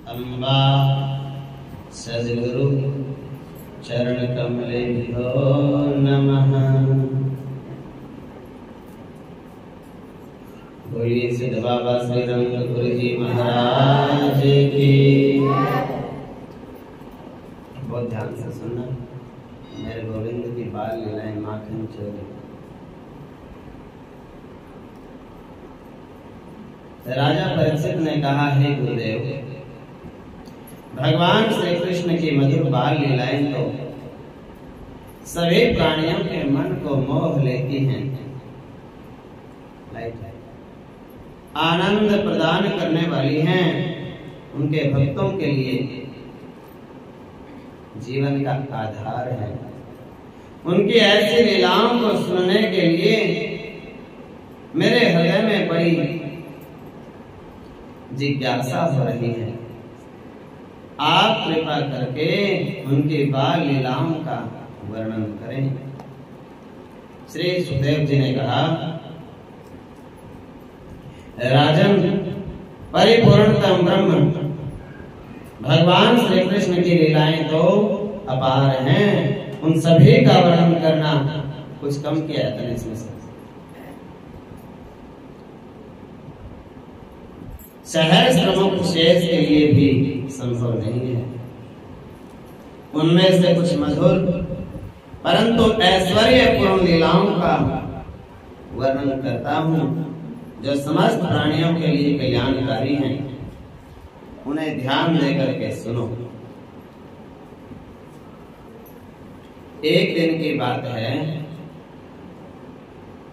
अम्बा सद्गुरु चरण कमलेभ्यो नमः। बोलिए सिद्ध बाबा श्री रंग गुरु जी महाराज की। बहुत ध्यान से सुनना, मेरे गोविंद की बाल लीलाएं माखन चोरी। राजा परीक्षित ने कहा, हे गुरुदेव, भगवान श्री कृष्ण की मधुर बाल लीलाएं तो सभी प्राणियों के मन को मोह लेती हैं, आनंद प्रदान करने वाली हैं, उनके भक्तों के लिए जीवन का आधार है। उनकी ऐसी लीलाओं को सुनने के लिए मेरे हृदय में बड़ी जिज्ञासा हो रही है। आप कृपा करके उनकी बाल लीलाओं का वर्णन करें। श्री सुखदेव जी ने कहा, राजन, परिपूर्णतम ब्रह्म भगवान श्री कृष्ण की लीलाएं तो अपार हैं, उन सभी का वर्णन करना कुछ कम किया जाता है इसमें से। सहस्र प्रमुख शेष के लिए भी संभव नहीं है। उनमें से कुछ मधुर परंतु ऐश्वर्यपूर्ण लीलाओं का वर्णन करता हूं, जो समस्त प्राणियों के लिए कल्याणकारी हैं। उन्हें ध्यान देकर के सुनो। एक दिन की बात है,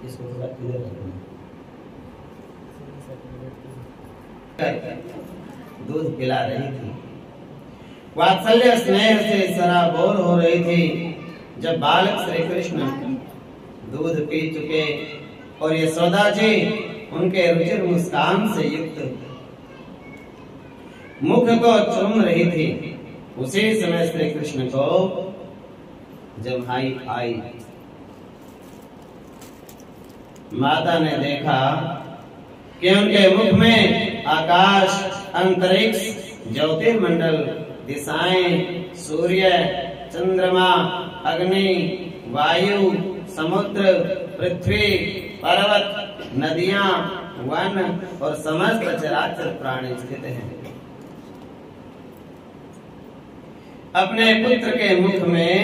इसको थोड़ा क्लियर करना। दूध पिला रही थी, वात्सल्य स्नेह से सराबोर हो रही थी। जब बालक श्री कृष्ण दूध पी चुके और यशोदा जी उनके रुचिर मुस्कान से युक्त मुख को चूम रही थी, उसी समय श्री कृष्ण को जम्हाई आई। माता ने देखा कि उनके मुख में आकाश, अंतरिक्ष, ज्योतिर्मंडल, दिशाएं, सूर्य, चंद्रमा, अग्नि, वायु, समुद्र, पृथ्वी, पर्वत, नदियां, वन और समस्त चराचर प्राणी स्थित हैं। अपने पुत्र के मुख में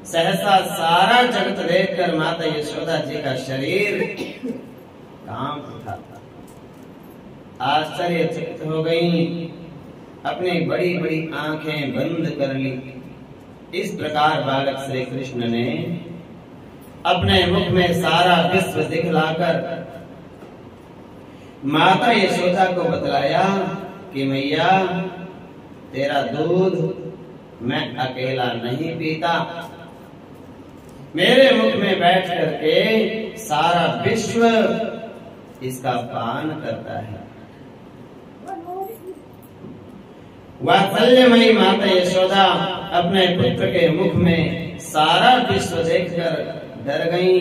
सहसा सारा जगत देखकर माता यशोदा जी का शरीर कांप उठा। आश्चर्यचकित हो गई, अपनी बड़ी बड़ी आंखें बंद कर ली। इस प्रकार बालक श्री कृष्ण ने अपने मुख में सारा विश्व दिखलाकर माता यशोदा को बतलाया कि मैया, तेरा दूध मैं अकेला नहीं पीता, मेरे मुख में बैठ करके सारा विश्व इसका पान करता है। वात्सल्यमयी माता यशोदा अपने पुत्र के मुख में सारा विश्व देखकर डर गई,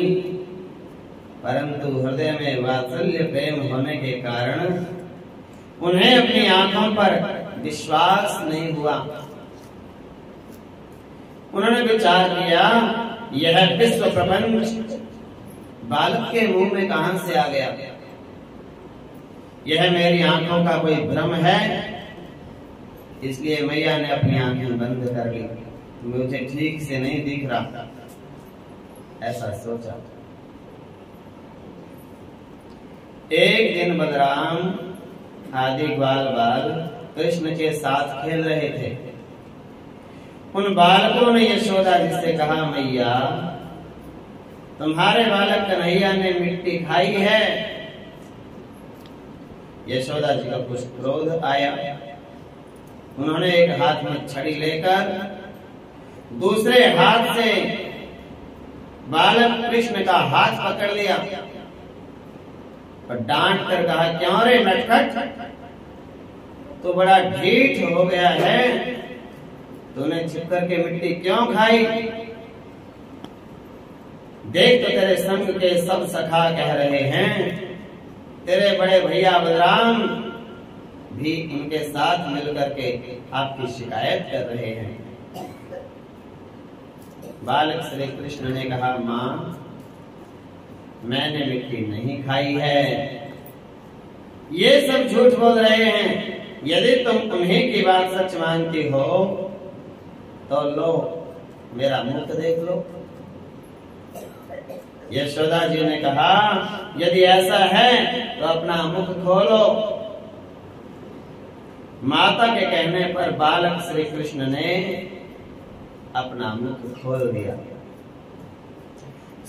परंतु हृदय में वात्सल्य प्रेम होने के कारण उन्हें अपनी आंखों पर विश्वास नहीं हुआ। उन्होंने विचार किया, यह विश्व प्रपंच बालक के मुंह में कहां से आ गया? यह मेरी आंखों का कोई भ्रम है, इसलिए मैया ने अपनी आंखें बंद कर ली। मुझे ठीक से नहीं दिख रहा, ऐसा सोचा। एक दिन बलराम आदि ग्वाल बाल कृष्ण के साथ खेल रहे थे। उन बालकों ने यशोदा जी से कहा, मैया, तुम्हारे बालक कन्हैया ने मिट्टी खाई है। यशोदा जी का कुछ क्रोध आया। उन्होंने एक हाथ में छड़ी लेकर दूसरे हाथ से बालक कृष्ण का हाथ पकड़ लिया और डांट कर कहा, क्यों रे नटखट, तो बड़ा ढीठ हो गया है, तूने छिप करके मिट्टी क्यों खाई? देख तो तेरे संग के सब सखा कह रहे हैं, तेरे बड़े भैया बलराम भी उनके साथ मिलकर के आपकी शिकायत कर रहे हैं। बालक श्री कृष्ण ने कहा, माँ, मैंने मिट्टी नहीं खाई है, ये सब झूठ बोल रहे हैं। यदि तुम उन्हीं की बात सच मानती हो तो लो, मेरा मुख देख लो। यशोदा जी ने कहा, यदि ऐसा है तो अपना मुख खोलो। माता के कहने पर बालक श्री कृष्ण ने अपना मुख खोल दिया।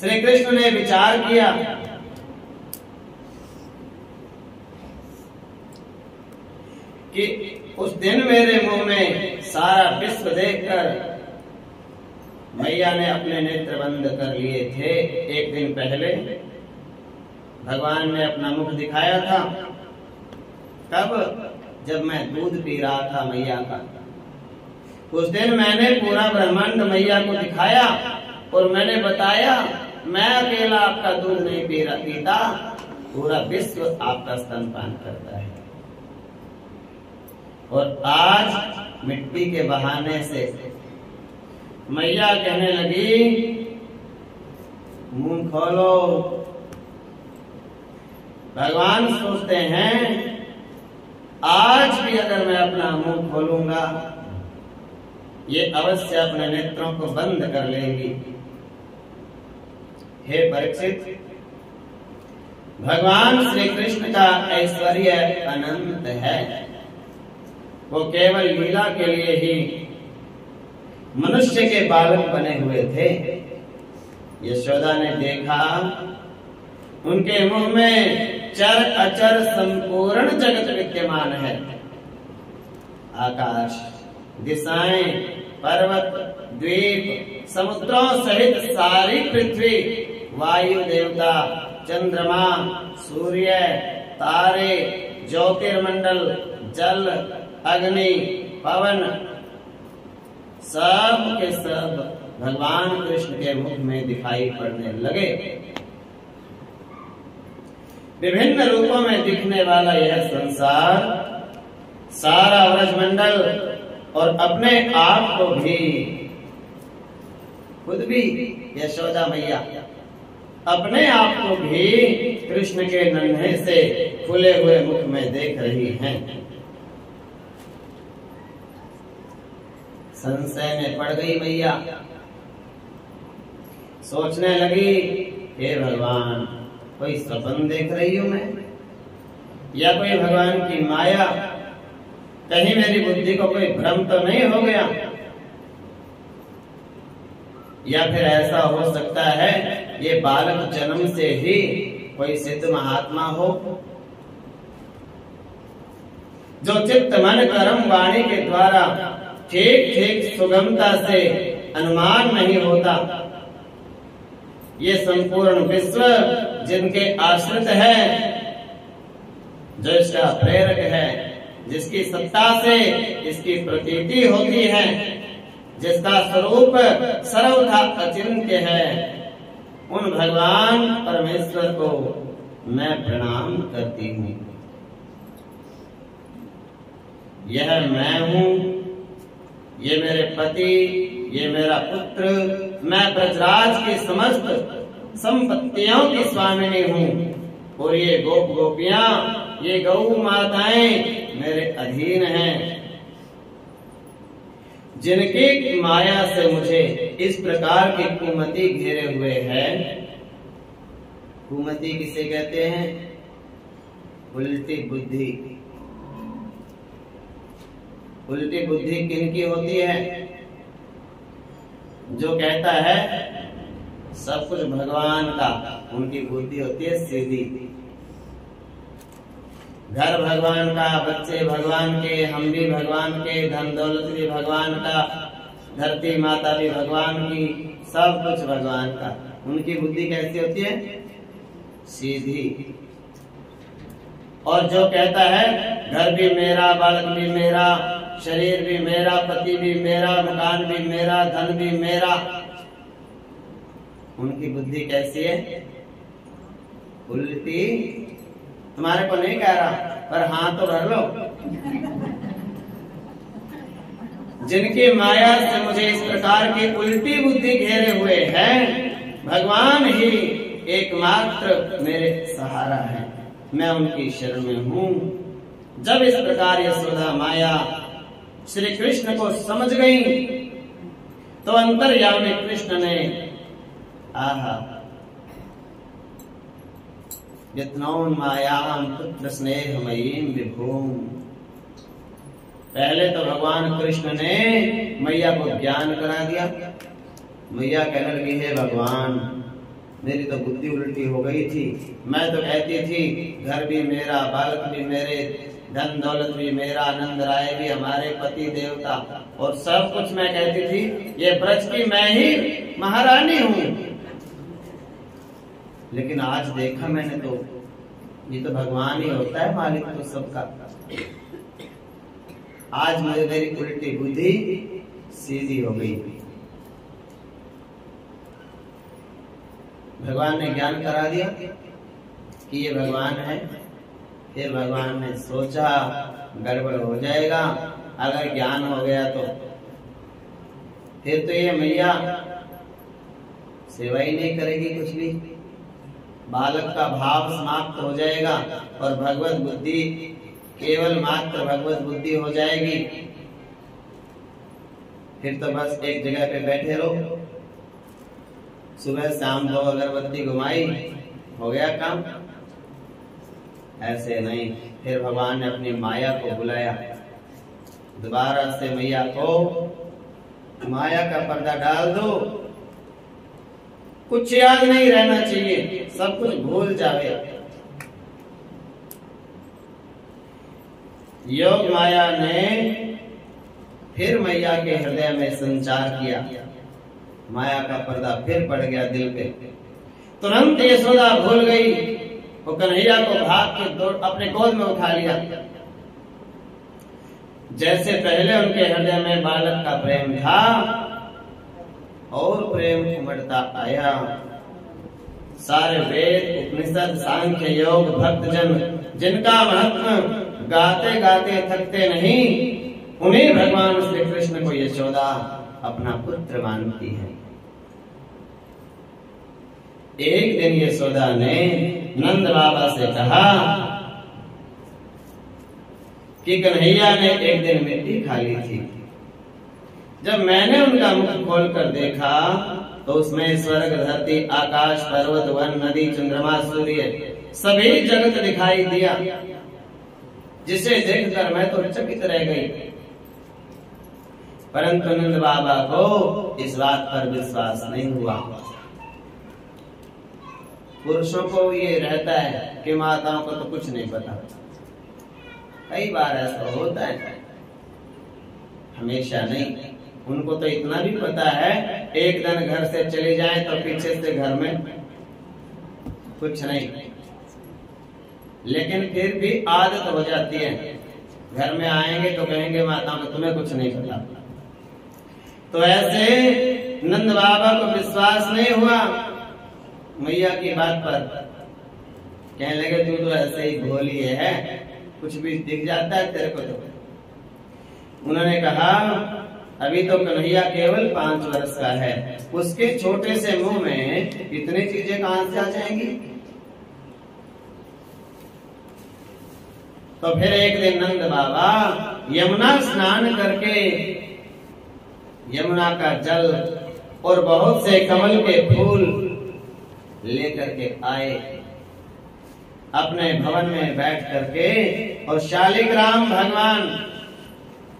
श्री कृष्ण ने विचार किया कि उस दिन मेरे मुंह में सारा विश्व देखकर मैया ने अपने नेत्र बंद कर लिए थे। एक दिन पहले भगवान ने अपना मुख दिखाया था। कब? जब मैं दूध पी रहा था मैया का। उस दिन मैंने पूरा ब्रह्मांड मैया को दिखाया और मैंने बताया, मैं अकेला आपका दूध नहीं पीता, पूरा विश्व आपका स्तनपान करता है। और आज मिट्टी के बहाने से मैया कहने लगी, मुंह खोलो। भगवान सोचते हैं, आज भी अगर मैं अपना मुंह खोलूंगा, ये अवश्य अपने नेत्रों को बंद कर लेंगी। हे परीक्षित, भगवान श्री कृष्ण का ऐश्वर्य अनंत है। वो केवल लीला के लिए ही मनुष्य के बालक बने हुए थे। यशोदा ने देखा, उनके मुंह में चर अचर संपूर्ण जगत विद्यमान है। आकाश, दिशाएं, पर्वत, द्वीप, समुद्रों सहित सारी पृथ्वी, वायु देवता, चंद्रमा, सूर्य, तारे, ज्योतिर्मंडल, जल, अग्नि, पवन, सब के सब भगवान कृष्ण के मुख में दिखाई पड़ने लगे। विभिन्न रूपों में दिखने वाला यह संसार, सारा ब्रजमंडल और अपने आप को भी, खुद भी यशोदा मैया अपने आप को भी कृष्ण के नन्हे से खुले हुए मुख में देख रही हैं। संशय में पड़ गई मैया। सोचने लगी, हे भगवान, कोई सपन देख रही हूं मैं, या कोई भगवान की माया? कहीं मेरी बुद्धि को कोई भ्रम तो नहीं हो गया? या फिर ऐसा हो सकता है ये बालक जन्म से ही कोई सिद्ध महात्मा हो, जो चित्त मन कर्म वाणी के द्वारा ठीक ठीक सुगमता से अनुमान नहीं होता। ये संपूर्ण विश्व जिनके आश्रित है, जो इसका प्रेरक है, जिसकी सत्ता से इसकी प्रतीति होती है, जिसका स्वरूप सर्वथा अचिंत्य है, उन भगवान परमेश्वर को मैं प्रणाम करती हूँ। यह मैं हूँ, ये मेरे पति, ये मेरा पुत्र, मैं ब्रजराज की समस्त संपत्तियों की स्वामिनी हूँ और ये गोप गोपियां, ये गौ माताएं मेरे अधीन हैं। जिनकी माया से मुझे इस प्रकार की कुमति घेरे हुए है। कुमति किसे कहते हैं? उल्टी बुद्धि। उल्टी बुद्धि किनकी होती है? जो कहता है सब कुछ भगवान का, उनकी बुद्धि होती है सीधी। घर भगवान का, बच्चे भगवान के, हम भी भगवान के, धन दौलत भी भगवान का, धरती माता भी भगवान की, सब कुछ भगवान का। उनकी बुद्धि कैसी होती है? सीधी। और जो कहता है घर भी मेरा, बालक भी मेरा, शरीर भी मेरा, पति भी मेरा, मकान भी मेरा, धन भी मेरा, उनकी बुद्धि कैसी है? उल्टी तुम्हारे को नहीं कह रहा, पर हाँ तो भर लो। जिनकी माया से मुझे इस प्रकार की उल्टी बुद्धि घेरे हुए हैं, भगवान ही एकमात्र मेरे सहारा है, मैं उनकी शरण में हूँ। जब इस प्रकार यशोदा माया श्री कृष्ण को समझ गई तो अंतर्यामी कृष्ण ने आहा यत्नौन मायाम पुत्र स्नेहमयीम विभूम। पहले तो भगवान कृष्ण ने मैया को ज्ञान करा दिया। मैया कहने लगी, हे भगवान, मेरी तो बुद्धि उल्टी हो गई थी। मैं तो कहती थी घर भी मेरा, बालक भी मेरे, धन दौलत भी मेरा, आनंद राय भी हमारे पति देवता, और सब कुछ मैं कहती थी ये ब्रज की मैं ही महारानी हूँ। लेकिन आज देखा मैंने तो ये तो भगवान ही होता है मालिक तो सबका। आज मेरी उल्टी बुद्धि सीधी हो गई। भगवान ने ज्ञान करा दिया कि ये भगवान है। फिर भगवान ने सोचा गड़बड़ हो जाएगा, अगर ज्ञान हो गया तो फिर तो ये मैया सेवा ही नहीं करेगी कुछ भी, बालक का भाव समाप्त हो जाएगा और भगवत बुद्धि केवल मात्र भगवत बुद्धि हो जाएगी। फिर तो बस एक जगह पे बैठे रहो, सुबह शाम 2 अगरबत्ती घुमाई, हो गया काम। ऐसे नहीं, फिर भगवान ने अपनी माया को बुलाया। दोबारा से मैया को माया का पर्दा डाल दो, कुछ याद नहीं रहना चाहिए, सब कुछ भूल जावे। योग माया ने फिर मैया के हृदय में संचार किया। माया का पर्दा फिर पड़ गया दिल पे। तुरंत यशोदा भूल गई, वो कन्हैया को भाग के अपने गोद में उठा लिया। जैसे पहले उनके हृदय में बालक का प्रेम था और प्रेम उमड़ता आया। सारे वेद, उपनिषद, सांख्य, योग, भक्तजन जिनका महत्व गाते गाते थकते नहीं, उन्हीं भगवान श्री कृष्ण को यशोदा अपना पुत्र मानती है। एक दिन यशोदा ने नंद बाबा से कहा कि कन्हैया ने एक दिन मिट्टी खा ली थी। जब मैंने उनका मुख खोलकर देखा तो उसमें स्वर्ग, धरती, आकाश, पर्वत, वन, नदी, चंद्रमा, सूर्य सभी जगत दिखाई दिया, जिसे देखकर मैं तो चकित रह गई। परंतु नंद बाबा को इस बात पर विश्वास नहीं हुआ। पुरुषों को ये रहता है कि माताओं को तो कुछ नहीं पता। कई बार ऐसा होता है, हमेशा नहीं। उनको तो इतना भी पता है, एक दिन घर से चले जाएं तो पीछे से घर में कुछ नहीं, लेकिन फिर भी आदत हो जाती है। घर में आएंगे तो कहेंगे माताओं को तुम्हें कुछ नहीं पता। तो ऐसे नंद बाबा को विश्वास नहीं हुआ मैया की बात पर। कहने लगे तू तो ऐसे ही भोली है, कुछ भी दिख जाता है तेरे को तो। उन्होंने कहा अभी तो कन्हैया केवल 5 वर्ष का है, उसके छोटे से मुंह में इतनी चीजें कहां से आ जाएंगी। तो फिर एक दिन नंद बाबा यमुना स्नान करके यमुना का जल और बहुत से कमल के फूल लेकर के आए। अपने भवन में बैठ करके और शालिग्राम भगवान,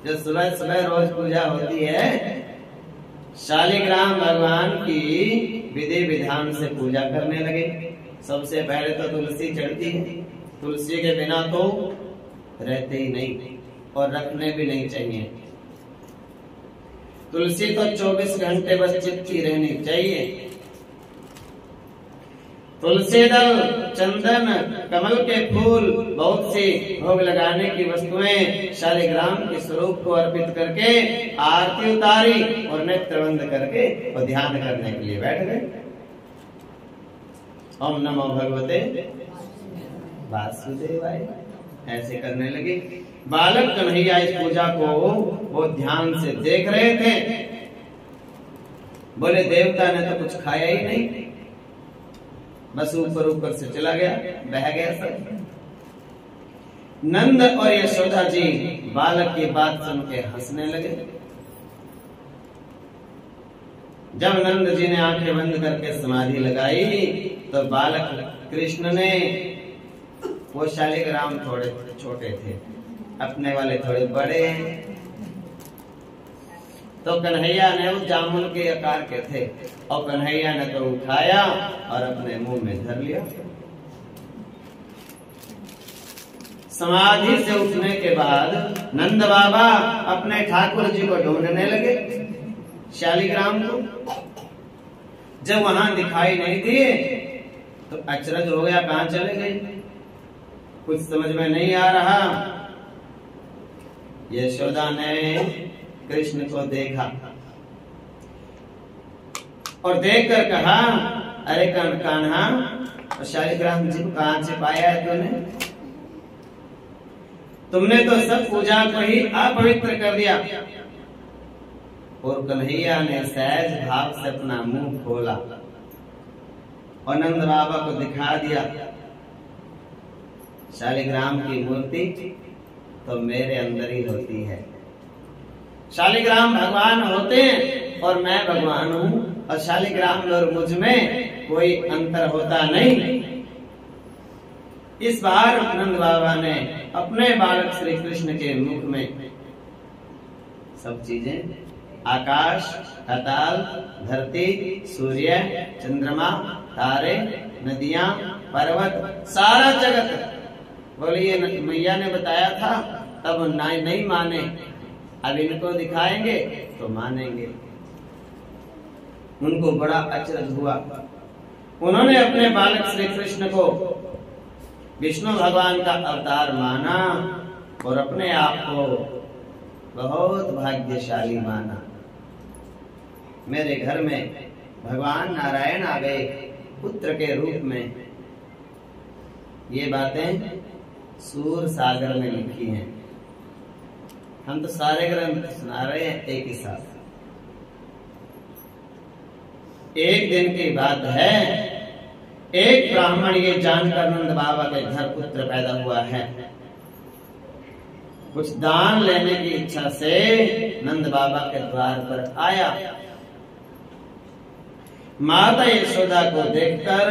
जो सुबह सुबह रोज पूजा होती है, शालिग्राम भगवान की विधि विधान से पूजा करने लगे। सबसे पहले तो तुलसी चढ़ती है, तुलसी के बिना तो रहते ही नहीं और रखने भी नहीं चाहिए। तुलसी तो 24 घंटे बस चिपकी रहनी चाहिए। तुलसी दल, चंदन, कमल के फूल, बहुत सी भोग लगाने की वस्तुएं शालिग्राम के स्वरूप को अर्पित करके आरती उतारी और नेत्र बंद करके और ध्यान करने के लिए बैठ गए। ओम नमो भगवते वासुदेवाय ऐसे करने लगे। बालक कन्हैया इस पूजा को वो ध्यान से देख रहे थे। बोले देवता ने तो कुछ खाया ही नहीं, बस ऊपर ऊपर से चला गया, बह गया सब। नंद और यशोदा जी बालक की बात सुन के हंसने लगे। जब नंद जी ने आंखें बंद करके समाधि लगाई तो बालक कृष्ण ने, वो शालिग्राम थोड़े छोटे थे, अपने वाले थोड़े बड़े हैं, तो कन्हैया ने उस जामुन के आकार के थे और कन्हैया ने तो उठाया और अपने मुंह में धर लिया। समाधि से उठने के बाद नंद बाबा अपने ठाकुर जी को ढूंढने लगे, शालिग्राम को। जब वहां दिखाई नहीं दिए तो अचरज हो गया, कहां चले गए, कुछ समझ में नहीं आ रहा। यशोदा ने कृष्ण को देखा और देखकर कहा, अरे कान्हा, शालिग्राम जी को कहां से पाया है तूने? तुमने तो सब पूजा को ही अपवित्र कर दिया। और कन्हैया ने सहज भाव से अपना मुंह खोला और नंद बाबा को दिखा दिया, शालिग्राम की मूर्ति तो मेरे अंदर ही होती है। शालिग्राम भगवान होते हैं और मैं भगवान हूँ, और शालिग्राम और मुझ में कोई अंतर होता नहीं। इस बार नंद बाबा ने अपने बालक श्री कृष्ण के मुख में सब चीजें, आकाश, पाताल, धरती, सूर्य, चंद्रमा, तारे, नदियां, पर्वत, सारा जगत, बोलिए मैया ने बताया था तब नहीं माने, अब इनको दिखाएंगे तो मानेंगे। उनको बड़ा अचरज हुआ। उन्होंने अपने बालक श्री कृष्ण को विष्णु भगवान का अवतार माना और अपने आप को बहुत भाग्यशाली माना। मेरे घर में भगवान नारायण आ गए पुत्र के रूप में। ये बातें सूर सागर में लिखी हैं। हम तो सारे ग्रंथ सुना रहे हैं एक ही साथ। एक दिन की बात है, एक ब्राह्मण ये जानकर नंद बाबा के घर पुत्र पैदा हुआ है, कुछ दान लेने की इच्छा से नंद बाबा के द्वार पर आया। माता यशोदा को देखकर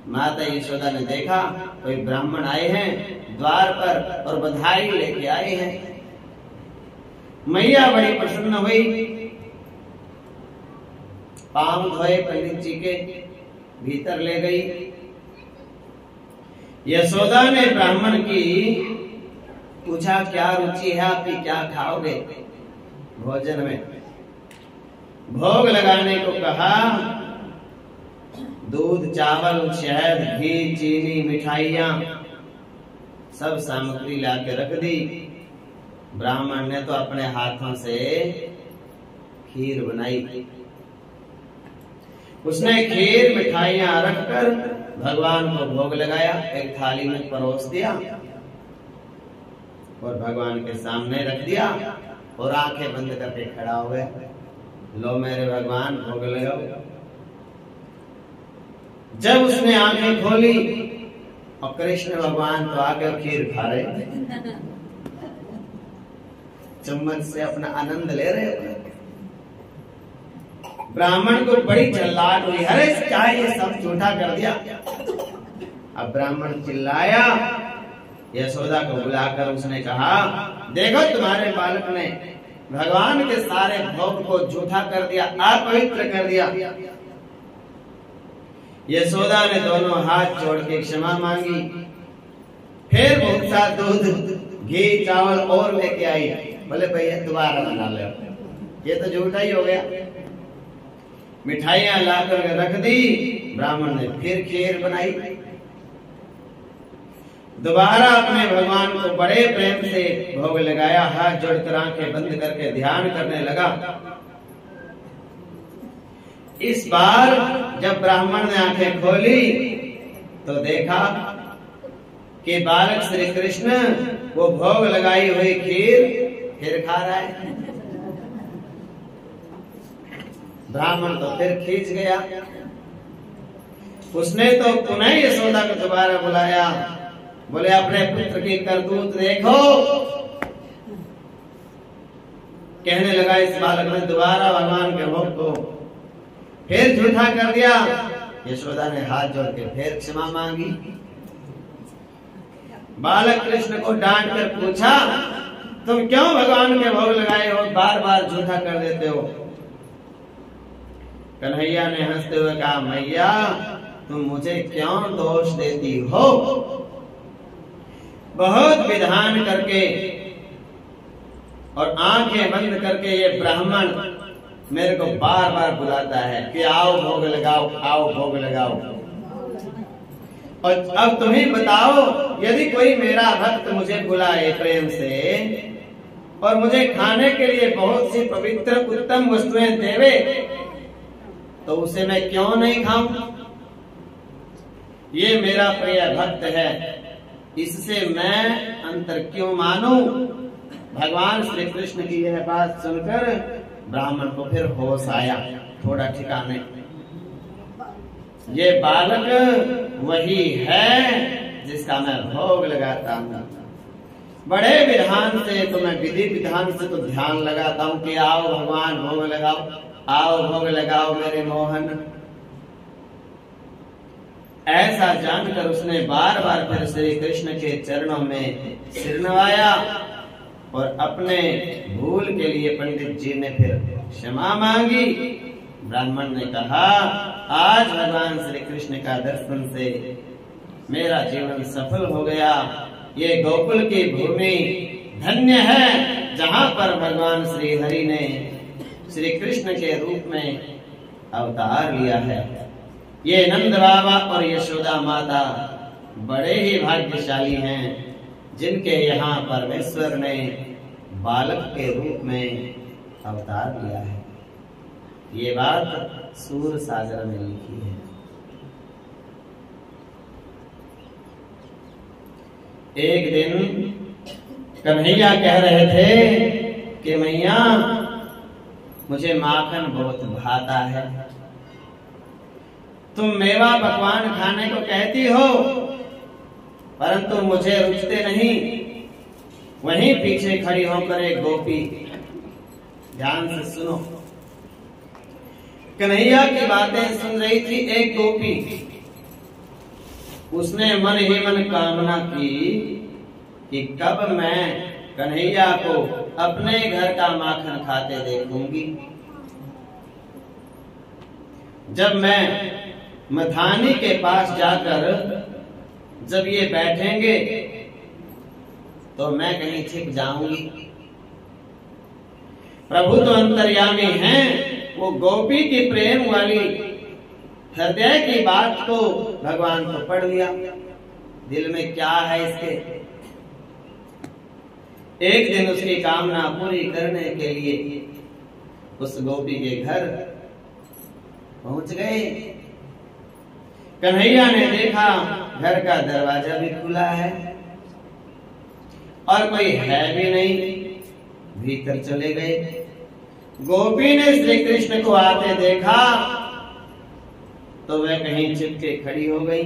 माता यशोदा ने देखा कोई ब्राह्मण आए हैं द्वार पर और बधाई लेके आए हैं। मैया बड़ी प्रसन्न हुई, पांव धोए पंडित जी के, भीतर ले गई। यशोदा ने ब्राह्मण की पूछा, क्या रुचि है आपकी, क्या खाओगे भोजन में? भोग लगाने को कहा। दूध, चावल, शहद, घी, चीनी, मिठाइयां, सब सामग्री लाके रख दी। ब्राह्मण ने तो अपने हाथों से खीर बनाई। उसने खीर मिठाइयां रखकर भगवान को भोग लगाया, एक थाली में परोस दिया और भगवान के सामने रख दिया और आंखें बंद करके खड़ा हो गया। लो मेरे भगवान, भोग लगाओ। जब उसने आंखें खोली और कृष्ण भगवान तो आगे खीर खा रहे, चम्मच से अपना आनंद ले रहे। ब्राह्मण को बड़ी झल्लाहट हुई, अरे क्या ये सब झूठा कर दिया। अब ब्राह्मण चिल्लाया। यशोदा को बुलाकर उसने कहा, देखो तुम्हारे बालक ने भगवान के सारे भोग को झूठा कर दिया, अपवित्र कर दिया। यशोदा ने दोनों हाथ जोड़ के क्षमा मांगी। फिर बहुत सा दूध, घी, चावल और लेके आई। बोले भैया दोबारा बना लो, ये तो झूठा ही हो गया। मिठाइयां लाकर रख दी। ब्राह्मण ने फिर खीर बनाई। दोबारा अपने भगवान को बड़े प्रेम से भोग लगाया। हाथ जोड़कर आंखें बंद करके ध्यान करने लगा। इस बार जब ब्राह्मण ने आंखें खोली तो देखा कि बालक श्री कृष्ण वो भोग लगाई हुई खीर फिर खा रहा है। ब्राह्मण तो फिर खींच गया। उसने तो पुनः यशोदा को दोबारा बुलाया, बोले अपने पुत्र की करतूत देखो। कहने लगा इस बालक ने दोबारा भगवान के भोग को फिर झूठा कर दिया। यशोदा ने हाथ जोड़ के फिर क्षमा मांगी। बालक कृष्ण को डांट कर पूछा, तुम क्यों भगवान के भोग लगाए हो, बार बार झूठा कर देते हो। कन्हैया ने हंसते हुए कहा, मैया तुम मुझे क्यों दोष देती हो। बहुत विधान करके और आंखें बंद करके ये ब्राह्मण मेरे को बार बार बुलाता है कि आओ भोग लगाओ, आओ भोग लगाओ। और अब तुम ही बताओ, यदि कोई मेरा भक्त मुझे बुलाए प्रेम से और मुझे खाने के लिए बहुत सी पवित्र उत्तम वस्तुएं देवे, तो उसे मैं क्यों नहीं खाऊं। ये मेरा प्रिय भक्त है, इससे मैं अंतर क्यों मानूं। भगवान श्री कृष्ण की यह बात सुनकर ब्राह्मण को फिर होश आया, थोड़ा ठिकाने। ये बालक वही है जिसका मैं भोग लगाता हूँ। बड़े विधान से तो मैं विधि विधान से तो ध्यान लगाता हूँ कि आओ भगवान भोग लगाओ, आओ भोग लगाओ मेरे मोहन। ऐसा जानकर उसने बार बार फिर श्री कृष्ण के चरणों में सिर नवाया और अपने भूल के लिए पंडित जी ने फिर क्षमा मांगी। ब्राह्मण ने कहा, आज भगवान श्री कृष्ण का दर्शन से मेरा जीवन सफल हो गया। ये गोकुल की भूमि धन्य है, जहाँ पर भगवान श्री हरि ने श्री कृष्ण के रूप में अवतार लिया है। ये नंद बाबा और यशोदा माता बड़े ही भाग्यशाली हैं, जिनके यहाँ परमेश्वर ने बालक के रूप में अवतार लिया है। ये बात सूर सागर में लिखी है। एक दिन कन्हैया कह रहे थे कि मैया मुझे माखन बहुत भाता है, तुम मेवा पकवान खाने को कहती हो परंतु मुझे रुचते नहीं। वहीं पीछे खड़ी होकर एक गोपी, ध्यान से सुनो, कन्हैया की बातें सुन रही थी एक गोपी। उसने मन ही मन कामना की कि कब मैं कन्हैया को अपने घर का माखन खाते देखूंगी। जब मैं मथानी के पास जाकर जब ये बैठेंगे तो मैं कहीं छिप जाऊंगी। प्रभु तो अंतर्यामी हैं, वो गोपी की प्रेम वाली हृदय की बात को भगवान को पढ़ लिया, दिल में क्या है इसके। एक दिन उसकी कामना पूरी करने के लिए उस गोपी के घर पहुंच गए। कन्हैया ने देखा घर का दरवाजा भी खुला है और कोई है भी नहीं, भीतर चले गए। गोपी ने श्री कृष्ण को आते देखा तो वह कहीं छिपके खड़ी हो गई।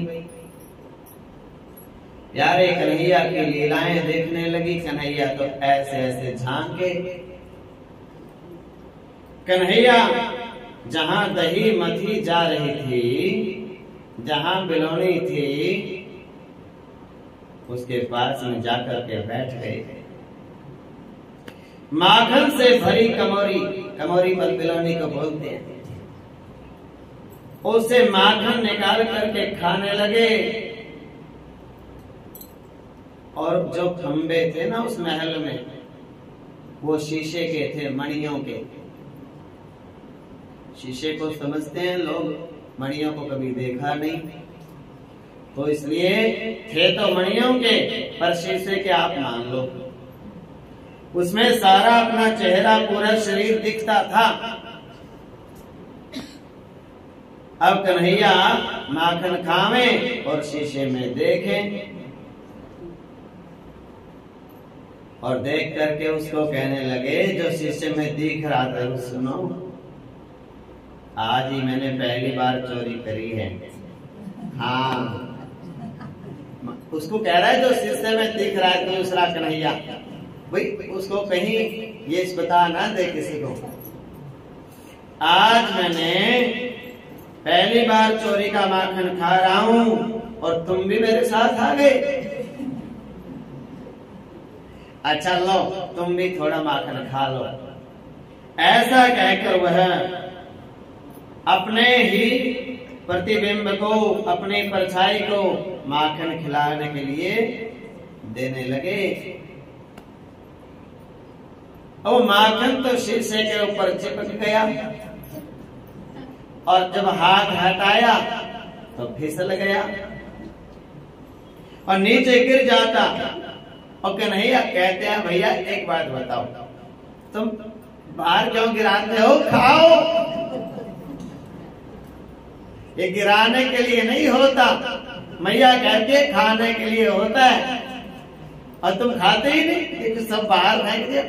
प्यारे कन्हैया की लीलाएं देखने लगी। कन्हैया तो ऐसे ऐसे झांके। कन्हैया जहां दही मथी जा रही थी, जहां बिलोनी थी, उसके पास में जाकर के बैठ गए। माखन से भरी कमोरी, कमोरी पर बिलोनी को बोलते हैं, उसे माखन निकाल करके खाने लगे। और जो खंबे थे ना उस महल में, वो शीशे के थे, मणियों के। शीशे को समझते हैं लोग, मणियों को कभी देखा नहीं, तो इसलिए थे तो मणियों के पर शीशे के आप मान लो। उसमें सारा अपना चेहरा, पूरा शरीर दिखता था। अब कन्हैया माखन खावे और शीशे में देखे और देख करके उसको कहने लगे जो शीशे में दिख रहा था, सुनो आज ही मैंने पहली बार चोरी करी है। हाँ, उसको कह रहा है जो शीशे में दिख रहा है दूसरा कन्हैया, भाई उसको कहीं ये बता ना दे किसी को, आज मैंने पहली बार चोरी का माखन खा रहा हूं और तुम भी मेरे साथ आ गए। अच्छा लो तुम भी थोड़ा माखन खा लो। ऐसा कहकर वह अपने ही प्रतिबिंब को, अपनी परछाई को माखन खिलाने के लिए देने लगे। और माखन तो शीशे के ऊपर चिपक गया और जब हाथ हटाया तो फिसल गया और नीचे गिर जाता। और कन्हैया कहते हैं भैया एक बात बताओ, तुम बाहर क्यों गिराते हो, खाओ। ये गिराने के लिए नहीं होता, मैया कहती है खाने के लिए होता है, और तुम खाते ही नहीं, तो सब बाहर फेंक दिया।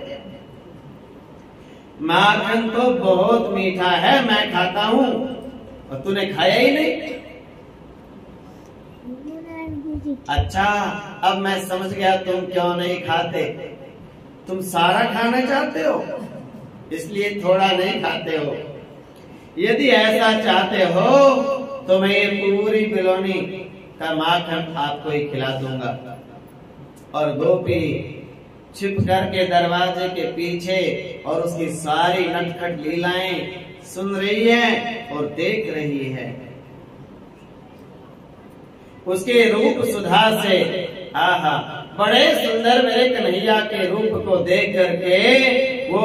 माखन तो बहुत मीठा है, मैं खाता हूं और तूने खाया ही नहीं। अच्छा अब मैं समझ गया तुम क्यों नहीं खाते, तुम सारा खाना चाहते हो इसलिए थोड़ा नहीं खाते हो। यदि ऐसा चाहते हो तो मैं ये पूरी बिलोनी का माखन आपको ही खिला दूंगा। और गोपी छिप करके दरवाजे के पीछे और उसकी सारी नटखट लीलाएं सुन रही है और देख रही है। उसके रूप सुधा से आहा बड़े सुंदर मेरे कन्हैया के रूप को देख करके वो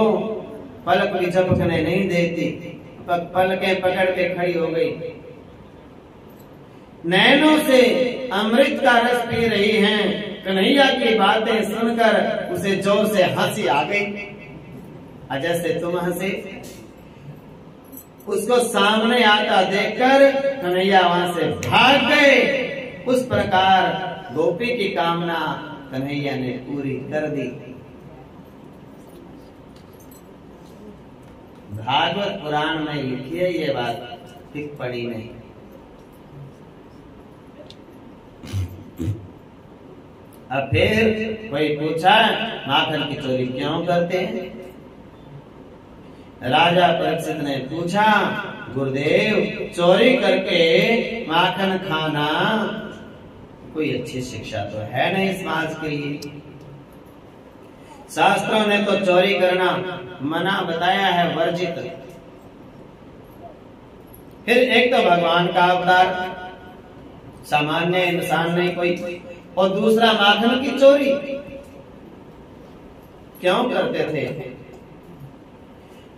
पलक भी झपकने नहीं देती, पलकें पकड़ के खड़ी हो गई। नैनों से अमृत का रस पी रही हैं। कन्हैया की बातें सुनकर उसे जोर से हंसी आ गई, जैसे तुम हंसे। उसको सामने आता देखकर कन्हैया वहां से भाग गए। उस प्रकार गोपी की कामना कन्हैया ने पूरी कर दी। भागवत पुराण में लिखी है ये बात, टिप्पणी नहीं। अब फिर कोई पूछा माखन की चोरी क्यों करते हैं। राजा परीक्षित ने पूछा गुरुदेव चोरी करके माखन खाना कोई अच्छी शिक्षा तो है नहीं समाज के लिए। शास्त्रों ने तो चोरी करना मना बताया है, वर्जित। फिर एक तो भगवान का अवतार, सामान्य इंसान नहीं कोई, और दूसरा माखन की चोरी क्यों करते थे।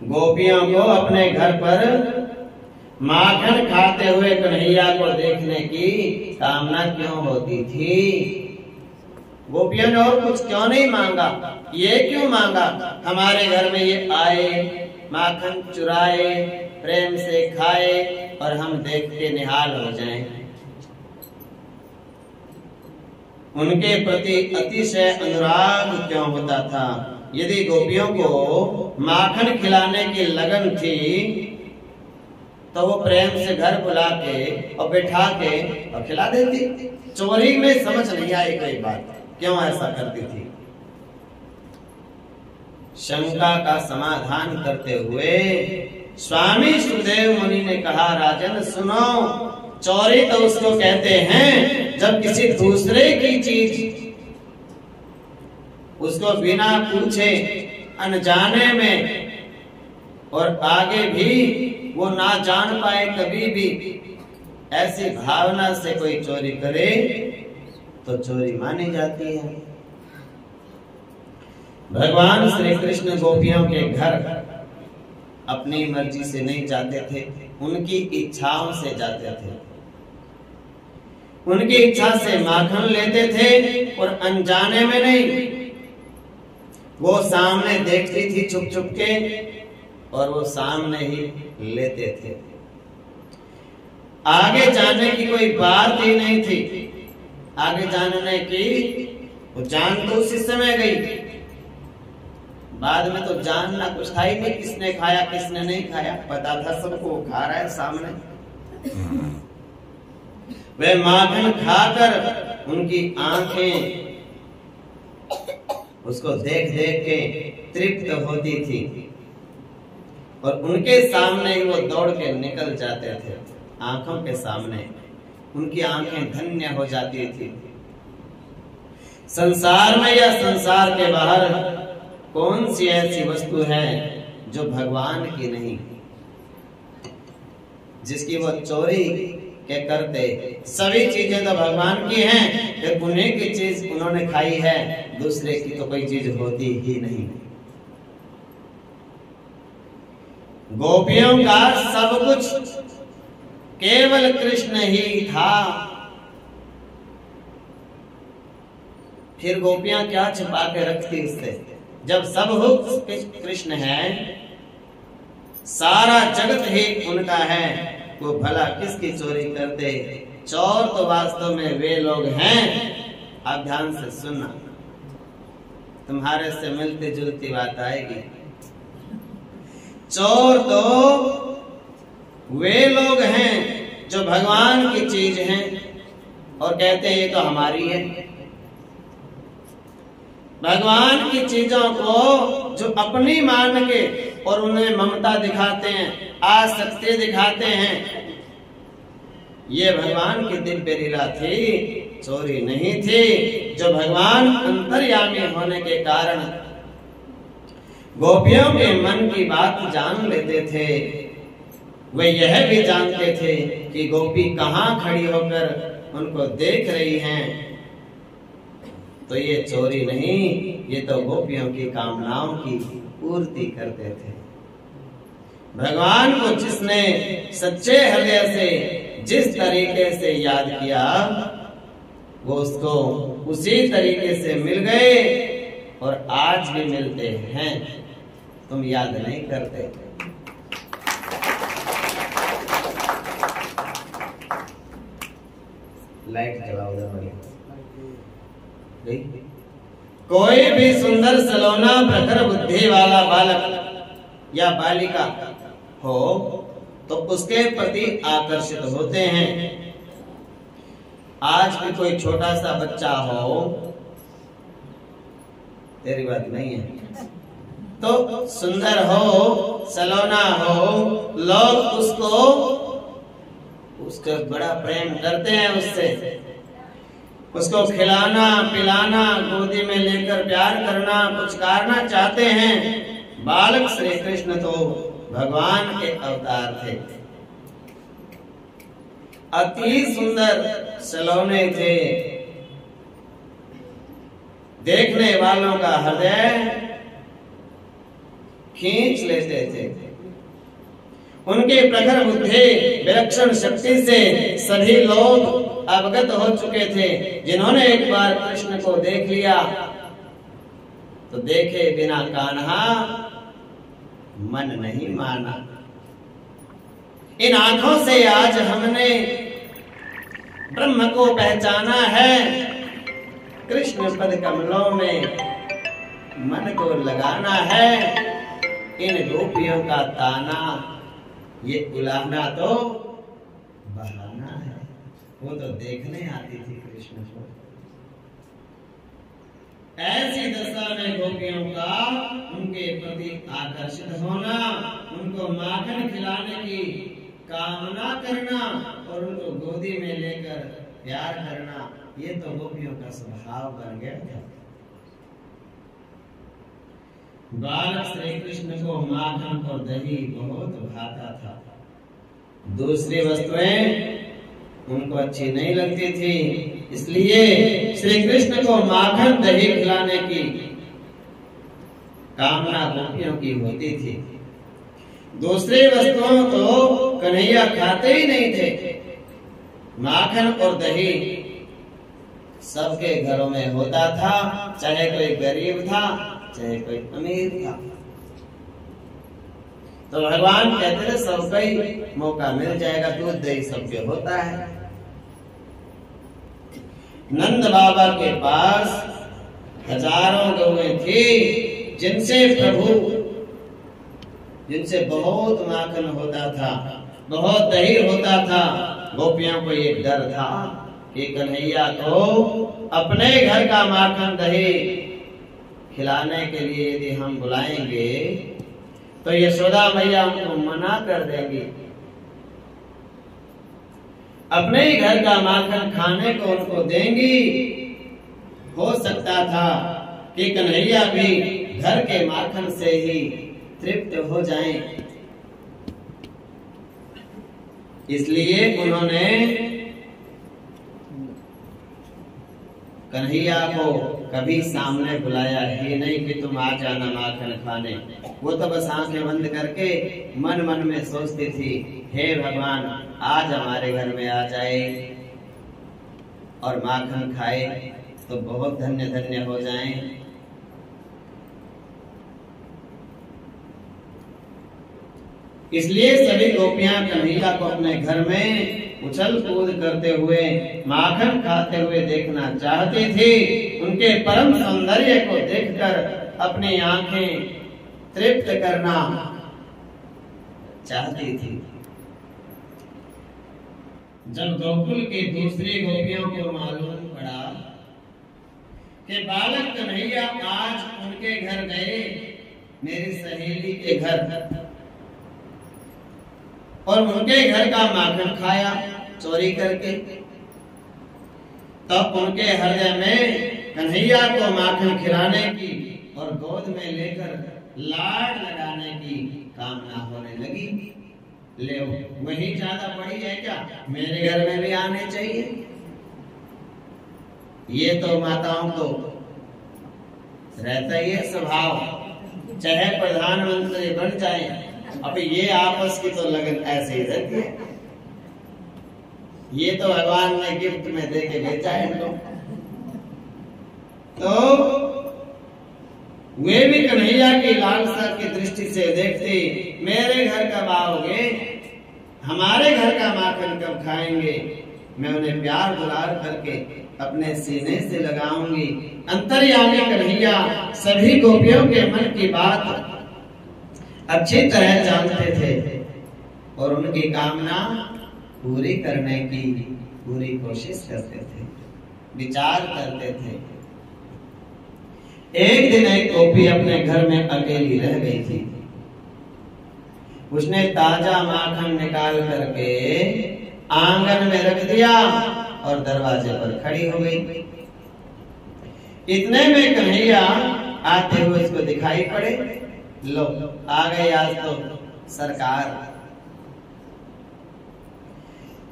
गोपियों को अपने घर पर माखन खाते हुए कन्हैया को देखने की कामना क्यों होती थी। गोपियों ने और कुछ क्यों नहीं मांगा, ये क्यों मांगा हमारे घर में ये आए, माखन चुराए, प्रेम से खाए और हम देख के निहाल हो जाएं। उनके प्रति अतिशय अनुराग क्यों होता था। यदि गोपियों को माखन खिलाने की लगन थी तो वो प्रेम से घर बुला के और बिठा के और खिला देती। चोरी में समझ नहीं आई कोई बात, क्यों ऐसा करती थी। शंका का समाधान करते हुए स्वामी सुखदेव मुनि ने कहा राजन सुनो, चोरी तो उसको कहते हैं जब किसी दूसरे की चीज उसको बिना पूछे अनजाने में और आगे भी वो ना जान पाए कभी भी, ऐसी भावना से कोई चोरी करे तो चोरी मानी जाती है। भगवान श्री कृष्ण गोपियों के घर अपनी मर्जी से नहीं जाते थे, उनकी इच्छाओं से जाते थे। उनकी इच्छा से माखन लेते थे और अनजाने में नहीं, वो सामने देखती थी छुप छुप के और वो सामने ही लेते थे। आगे जाने की कोई बात ही नहीं थी। आगे जानने की वो जान तो उसी समय गई, बाद में तो जानना कुछ था ही नहीं, किसने खाया किसने नहीं खाया, पता था सबको, वो खा रहा है सामने। वे माखन खाकर उनकी आंखें उसको देख देख के तृप्त होती थी और उनके सामने ही वो दौड़ के निकल जाते थे। आंखों के सामने उनकी आंखें धन्य हो जाती थी। संसार में या संसार के बाहर कौन सी ऐसी वस्तु है जो भगवान की नहीं, जिसकी वो चोरी के करते। सभी चीजें तो भगवान की हैं, फिर उन्हीं की चीज उन्होंने खाई है, दूसरे की तो कोई चीज होती ही नहीं। गोपियों का सब कुछ केवल कृष्ण ही था। फिर गोपियां क्या छिपा के रखती इससे, जब सब कृष्ण है, सारा जगत ही उनका है, वो भला किसकी चोरी करते। चोर तो वास्तव में वे लोग हैं। आप ध्यान से सुनना, तुम्हारे से मिलती जुलती बात आएगी। चोर तो वे लोग हैं जो भगवान की चीज हैं और कहते हैं ये तो हमारी है। भगवान की चीजों को जो अपनी मान के और उन्हें ममता दिखाते हैं, आसक्ति दिखाते हैं, ये भगवान की दिव्य लीला थी, चोरी नहीं थी। जो भगवान अंतर्यामी होने के कारण गोपियों के मन की बात जान लेते थे, वे यह भी जानते थे कि गोपी कहाँ खड़ी होकर उनको देख रही हैं, तो ये चोरी नहीं, ये तो गोपियों की कामनाओं की पूर्ति करते थे। भगवान को जिसने सच्चे हृदय से जिस तरीके से याद किया, वो उसको उसी तरीके से मिल गए और आज भी मिलते हैं। तुम याद नहीं करते। लाइट जलाओ उधर। कोई भी सुंदर सलोना प्रखर बुद्धि वाला बालक या बालिका हो तो उसके प्रति आकर्षित होते हैं। आज भी कोई छोटा सा बच्चा हो, तेरी बात नहीं है, तो सुंदर हो, सलोना हो, लोग उसको बड़ा प्रेम करते हैं, उसको खिलाना पिलाना, गोदी में लेकर प्यार करना, पुचकारना चाहते हैं। बालक श्री कृष्ण तो भगवान के अवतार थे, अति सुंदर सलोने थे, देखने वालों का हृदय खींच लेते थे। उनके प्रखर बुद्धि विलक्षण शक्ति से सभी लोग अवगत हो चुके थे। जिन्होंने एक बार कृष्ण को देख लिया तो देखे बिना कान्हा मन नहीं माना। इन आंखों से आज हमने ब्रह्म को पहचाना है। कृष्ण पद कमलों में मन को लगाना है। इन गोपियों का ताना ये उलाहना तो बहाना है। वो तो देखने आती थी कृष्ण को। ऐसी दशा में गोपियों का उनके प्रति आकर्षित होना, उनको माखन खिलाने की कामना करना और उनको गोदी में लेकर प्यार करना, ये तो गोपियों का स्वभाव बन गया था। बालक श्री कृष्ण को माखन और दही बहुत भाता था। दूसरी वस्तुएं उनको अच्छी नहीं लगती थी, इसलिए श्री कृष्ण को माखन दही खिलाने की कामना गोपियों की होती थी। दूसरी वस्तुओं तो कन्हैया खाते ही नहीं थे। माखन और दही सबके घरों में होता था, चाहे कोई गरीब था चाहे कोई अमीर था। तो भगवान कहते थे सबका ही मौका मिल जाएगा, दूध दही सबके होता है। नंद बाबा के पास हजारों गौएं थी जिनसे बहुत माखन होता था, बहुत दही होता था। गोपियों को एक डर था कि कन्हैया को अपने घर का माखन दही खिलाने के लिए यदि हम बुलाएंगे तो यशोदा मैया उनको मना कर देंगी। अपने ही घर का माखन खाने को उनको देंगी। हो सकता था कि कन्हैया भी घर के माखन से ही तृप्त हो जाएं। इसलिए उन्होंने कन्हैया को कभी सामने बुलाया ही नहीं कि तुम आ जाना माखन खाने। वो तो बस आंखें बंद करके मन मन में सोचती थी, हे भगवान आज हमारे घर में आ जाए और माखन खाए तो बहुत धन्य धन्य हो जाएं। इसलिए सभी गोपियां कन्हैया को अपने घर में उछल कूद करते हुए माखन खाते हुए देखना चाहती थी। उनके परम सौंदर्य को देखकर अपनी आंखें तृप्त करना चाहती थी। जब गोकुल की दूसरी गोपियों को मालूम पड़ा कि बालक कन्हैया आज उनके घर गए, मेरी सहेली के घर, और उनके घर का माखन खाया चोरी करके, तब उनके हृदय में कन्हैया को माखन खिलाने की और गोद में लेकर लाड लगाने की कामना होने लगी। ले वही ज्यादा बड़ी है क्या, मेरे घर में भी आने चाहिए। ये तो माताओं को रहता ही है स्वभाव, चाहे प्रधानमंत्री बन जाए, अभी ये आपस की तो लगन ऐसे ही रहती है। ये तो भगवान ने गिफ्ट में दे के भेजा है इनको। तो वे भी कन्हैया की लालसा की दृष्टि से देखते, मेरे घर कब आओगे, हमारे घर का माखन कब खाएंगे, मैं उन्हें प्यार दुलार करके अपने सीने से लगाऊंगी। अंतर्यामी कन्हैया सभी गोपियों के मन की बात अच्छी तरह जानते थे और उनकी कामना पूरी करने की पूरी कोशिश करते थे, विचार करते थे। एक दिन एक गोपी अपने घर में अकेली रह गई थी। उसने ताजा माखन निकाल करके आंगन में रख दिया और दरवाजे पर खड़ी हो गई। इतने में कन्हैया आते हुए उसको दिखाई पड़े। लो आ गए आज तो सरकार।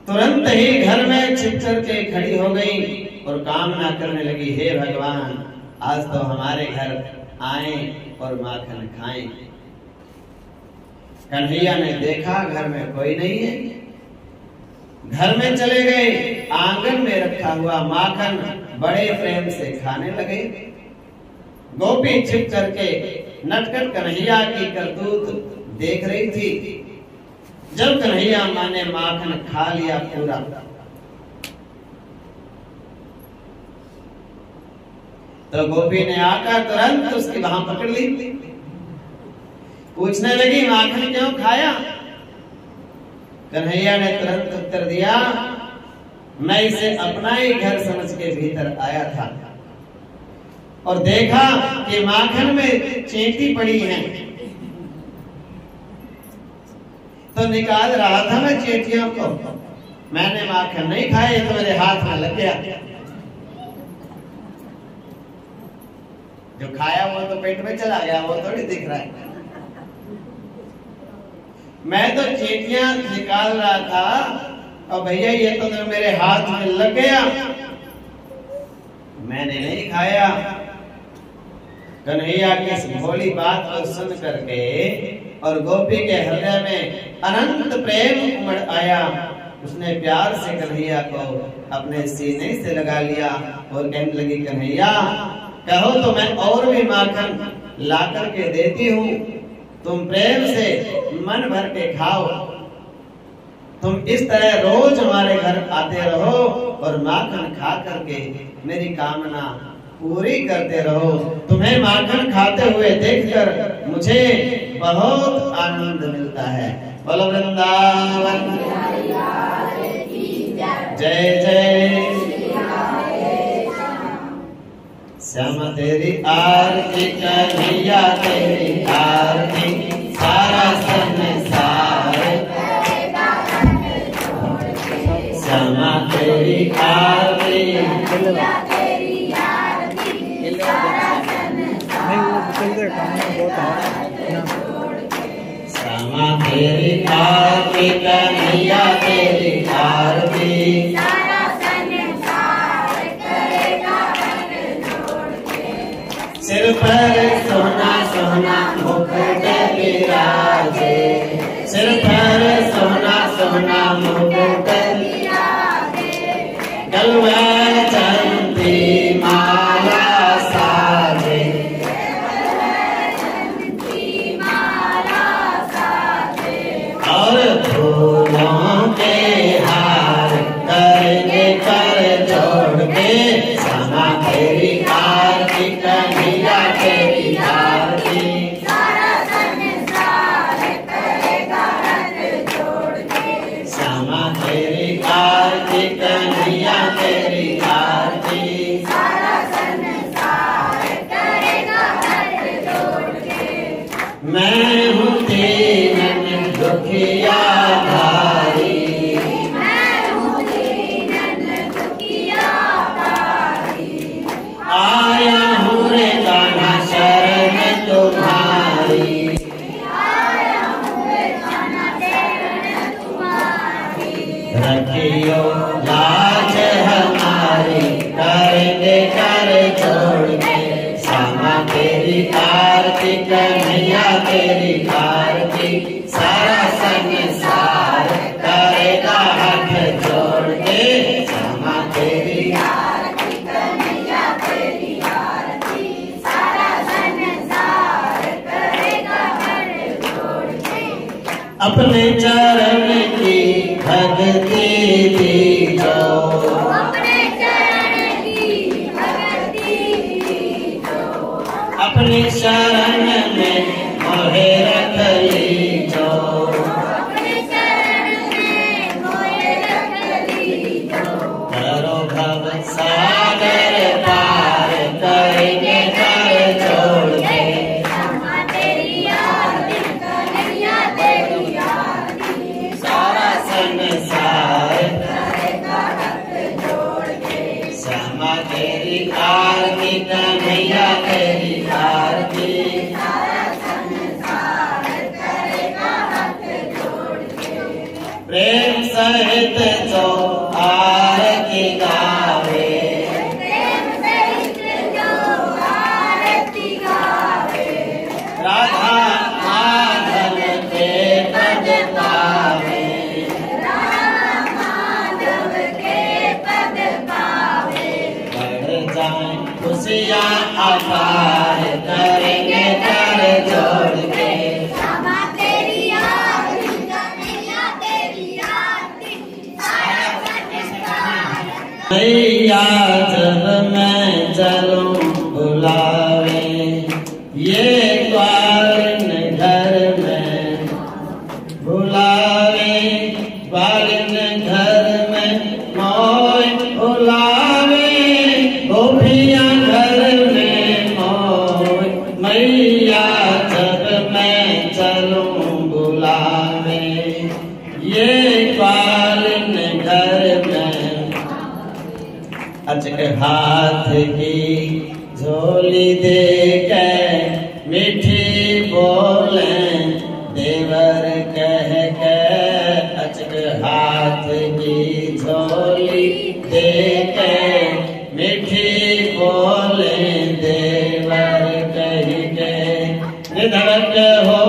तुरंत ही घर में छिप के खड़ी हो गई और कामना करने लगी, हे भगवान आज तो हमारे घर आए और माखन खाएं। कन्हैया ने देखा घर में कोई नहीं है, घर में चले गए, आंगन में रखा हुआ माखन बड़े प्रेम से खाने लगे। गोपी छिप करके नटखट कन्हैया की करतूत देख रही थी। जब कन्हैया माँ ने माखन खा लिया पूरा, तो गोपी ने आकर तुरंत उसकी बाह पकड़ ली। पूछने लगी, माखन क्यों खाया? कन्हैया ने तुरंत उत्तर दिया, मैं इसे अपना ही घर समझ के भीतर आया था और देखा कि माखन में चींटी पड़ी है, तो निकाल रहा था मैं चींटियों को। मैंने माखन नहीं खाया, तो मेरे हाथ में लग गया। जो खाया वो तो पेट में चला गया, वो थोड़ी दिख रहा है। मैं तो चींटियां निकाल रहा था और भैया ये तो मेरे हाथ में लग गया, मैंने नहीं खाया। कन्हैया की इस भोली बात को सुन करके और गोपी के हृदय में अनंत प्रेम उमड़ आया। उसने प्यार से कन्हैया को अपने सीने से लगा लिया और कहने लगी, कन्हैया कहो तो मैं और भी माखन ला करके देती हूँ, तुम प्रेम से मन भर के खाओ। तुम इस तरह रोज हमारे घर आते रहो और माखन खा करके मेरी कामना पूरी करते रहो। तुम्हें माखन खाते हुए देखकर मुझे बहुत आनंद मिलता है। बोलो वृंदावन जय जय श्यामा तेरी आरती कन्हैया तेरी आरती सारा संसार श्यामा तेरी आरती श्यामा तेरी आरती कन्हैया तेरी आरती सिर पर सोना सोना मुकुट विराजे सिर पर सोना सोना मुकुट गलवा चंदी माला साजे और फूलों के हार करेंगे कर जोड़ के श्यामा तेरी आरती कन्हैया तेरी आरती श्यामा तेरी आरती कन्हैया तेरी आरती मैं हूँ दीन दुखिया भाई आया हूँ रे कान्हा शरण तुम्हारी रखियो लाज हमारी करेंगे कर जोड़ के श्यामा तेरी आरती कन्हैया तेरी आरती सारा संसार करेगा हाथ जोड़ के श्यामा तेरी अपने चरण की भक्ति दीजो अपने शरण में मोहे रख लीजो करो भव सागर पार करेंगे कर जोड़ के सारा संसार श्यामा तेरी आरती कन्हैया तेरी आरती प्रेम सहित जो आरती गावे राधा माधव के पद पावे बढ़ जाए खुशियाँ अपार करेंगे कर जोड़ के मैया जब मैं चलूं बुलावे ये बालन घर में बुलावे बालन घर में मोय बुलावे गोपियाँ घर में मोय मैया जब मैं चलूं बुलावे ये बालन घर में अचक हाथ की झोली दे के मीठी बोले देवर कह के अचक हाथ की झोली दे के मीठी बोले देवर कह के निधड़क हो